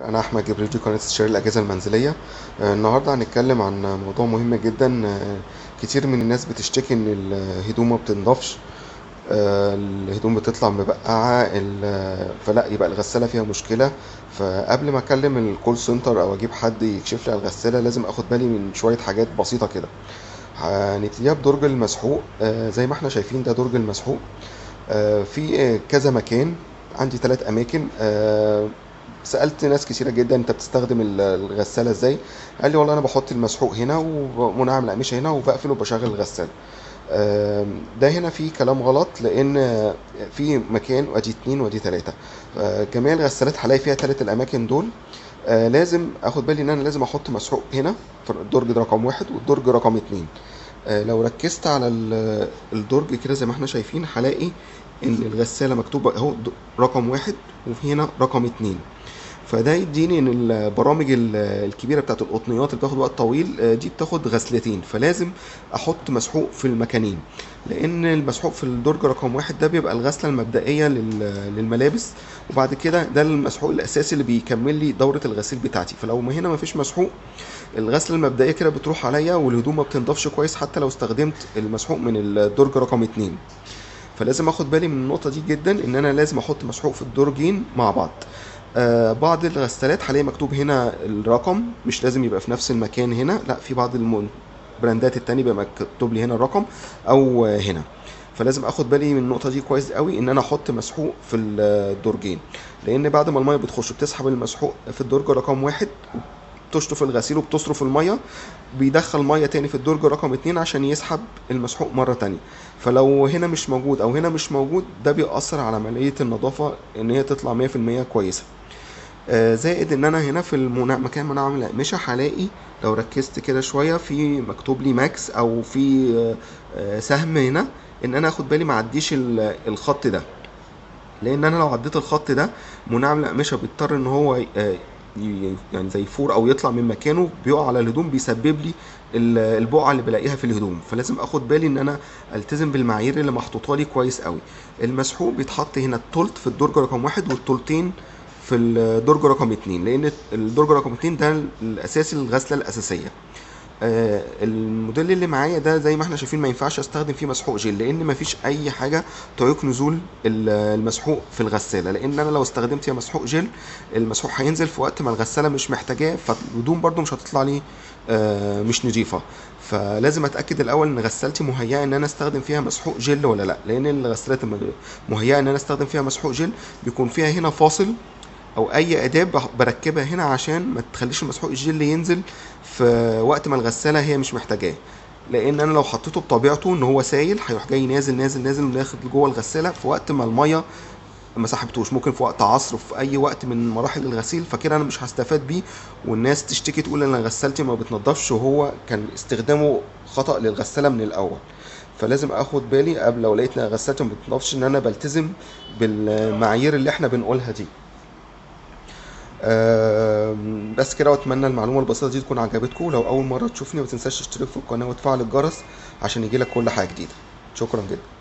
أنا أحمد جبريل، دي قناة استشاري الأجهزة المنزلية. النهاردة هنتكلم عن موضوع مهم جدا. كتير من الناس بتشتكي إن الهدوم ما بتنضفش. الهدوم بتطلع مبقعة، فلا يبقى الغسالة فيها مشكلة. فقبل ما أكلم الكول سنتر أو أجيب حد يكشف لي على الغسالة لازم أخد بالي من شوية حاجات بسيطة كده. هنبتديها بدرج المسحوق. زي ما احنا شايفين ده درج المسحوق. في كذا مكان، عندي 3 أماكن. سألت ناس كتيرة جدا انت بتستخدم الغسالة ازاي؟ قال لي والله انا بحط المسحوق هنا ومنعم الأقمشة هنا وبقفل وبشغل الغسالة. ده هنا في كلام غلط، لان في مكان وادي 2 وادي 3. جميع الغسالات هلاقي فيها 3 الأماكن دول. لازم اخد بالي ان انا لازم احط مسحوق هنا في الدرج رقم 1 والدرج رقم 2. لو ركزت على الدرج كده زي ما احنا شايفين هلاقي ان الغسالة مكتوبة اهو رقم 1 وفي هنا رقم 2. فده يديني ان البرامج الكبيره بتاعت القطنيات اللي بتاخد وقت طويل دي بتاخد غسلتين، فلازم احط مسحوق في المكانين. لان المسحوق في الدرج رقم 1 ده بيبقى الغسله المبدئيه للملابس، وبعد كده ده المسحوق الاساسي اللي بيكمل لي دوره الغسيل بتاعتي. فلو ما هنا مفيش مسحوق، الغسله المبدئيه كده بتروح عليا والهدوم ما بتنضفش كويس حتى لو استخدمت المسحوق من الدرج رقم 2. فلازم اخد بالي من النقطه دي جدا، ان انا لازم احط مسحوق في الدرجين مع بعض. بعض الغسالات هلاقي مكتوب هنا الرقم، مش لازم يبقى في نفس المكان هنا، لا، في بعض البراندات التانية بيبقى مكتوب لي هنا الرقم او هنا. فلازم اخد بالي من النقطه دي كويس قوي، ان انا احط مسحوق في الدرجين. لان بعد ما الميه بتخش بتسحب المسحوق في الدرج رقم 1، بتشطف الغسيل وبتصرف الميه، بيدخل ميه تاني في الدرج رقم 2 عشان يسحب المسحوق مره تانية. فلو هنا مش موجود او هنا مش موجود، ده بيأثر على عمليه النظافه ان هي تطلع 100% كويسه. زائد ان انا هنا في مكان منعم الأقمشة هلاقي، لو ركزت كده شوية، في مكتوب لي ماكس او في سهم هنا، ان انا اخد بالي ما اعديش الخط ده. لان انا لو عديت الخط ده، منعم الأقمشة بيضطر ان هو يعني زي يفور او يطلع من مكانه، بيقع على الهدوم، بيسبب لي البقعه اللي بلاقيها في الهدوم. فلازم اخد بالي ان انا التزم بالمعايير اللي محطوطه لي كويس قوي. المسحوق بيتحط هنا التلت في الدرج رقم 1 والتلتين في الدرج رقم 2، لان الدرج رقم 2 ده الاساسي للغسله الاساسيه. الموديل اللي معايا ده زي ما احنا شايفين ما ينفعش استخدم فيه مسحوق جل، لان مفيش اي حاجه تعيق نزول المسحوق في الغساله. لان انا لو استخدمت فيها مسحوق جل، المسحوق هينزل في وقت ما الغساله مش محتاجاه، فالهدوم برده مش هتطلع لي مش نظيفه. فلازم اتاكد الاول ان غسالتي مهيئه ان انا استخدم فيها مسحوق جل ولا لا. لان الغسالات مهيئه ان انا استخدم فيها مسحوق جل بيكون فيها هنا فاصل او اي اداه بركبها هنا عشان ما تخليش المسحوق الجل ينزل في وقت ما الغساله هي مش محتاجاه. لان انا لو حطيته بطبيعته ان هو سايل، هيروح جاي نازل نازل نازل داخل جوه الغساله في وقت ما الميه ما سحبتوش، ممكن في وقت عصر، في اي وقت من مراحل الغسيل. فكده انا مش هستفاد بيه، والناس تشتكي تقول ان غسالتي ما بتنضفش، وهو كان استخدامه خطأ للغساله من الاول. فلازم اخد بالي قبل لو لقيت ان غسالتي ما بتنضفش ان انا بلتزم بالمعايير اللي احنا بنقولها دي. بس كده، واتمنى المعلومه البسيطه دي تكون عجبتكم. لو اول مره تشوفني ما تنساش تشترك في القناه وتفعل الجرس عشان يجيلك كل حاجه جديده. شكرا جدا.